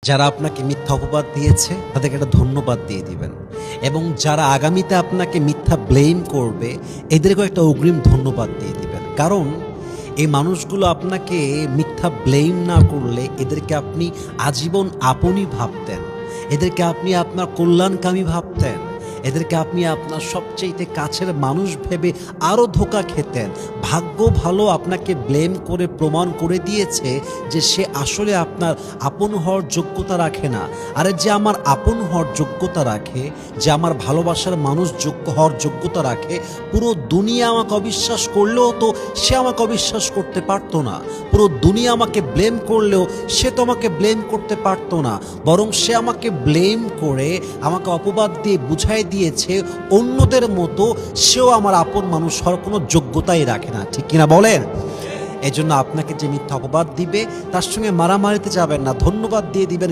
যারা আপনাকে মিথ্যা অপবাদ দিয়েছে তাদেরকে একটা ধন্যবাদ দিয়ে দিবেন এবং যারা আগামীতে আপনাকে মিথ্যা ব্লেম করবে এদেরকেও একটা অগ্রিম ধন্যবাদ দিয়ে দিবেন। কারণ এই মানুষগুলো আপনাকে মিথ্যা ব্লেম না করলে এদেরকে আপনি আজীবন আপনই ভাবতেন, এদেরকে আপনি আপনার কল্যাণকামী ভাবতেন, এদেরকে আপনি আপনার সবচেয়ে কাছের মানুষ ভেবে আরও ধোঁকা খেতেন। ভাগ্য ভালো আপনাকে ব্লেম করে প্রমাণ করে দিয়েছে যে সে আসলে আপনার আপন হওয়ার যোগ্যতা রাখে না। আরে যে আমার আপন হওয়ার যোগ্যতা রাখে, যে আমার ভালোবাসার মানুষ হওয়ার যোগ্যতা রাখে, পুরো দুনিয়া আমাকে অবিশ্বাস করলেও তো সে আমাকে অবিশ্বাস করতে পারতো না। পুরো দুনিয়া আমাকে ব্লেম করলেও সে তো আমাকে ব্লেম করতে পারতো না, বরং সে আমাকে ব্লেম করে আমাকে অপবাদ দিয়ে বুঝাই দিয়েছে অন্যদের মতো সেও আমার আপন মানুষ হওয়ার কোনো যোগ্যতাই রাখে না। ঠিক কিনা বলেন? এজন্য আপনাকে যে মিথ্যা অপবাদ দিবে তার সঙ্গে মারামারিতে যাবেন না, ধন্যবাদ দিয়ে দিবেন।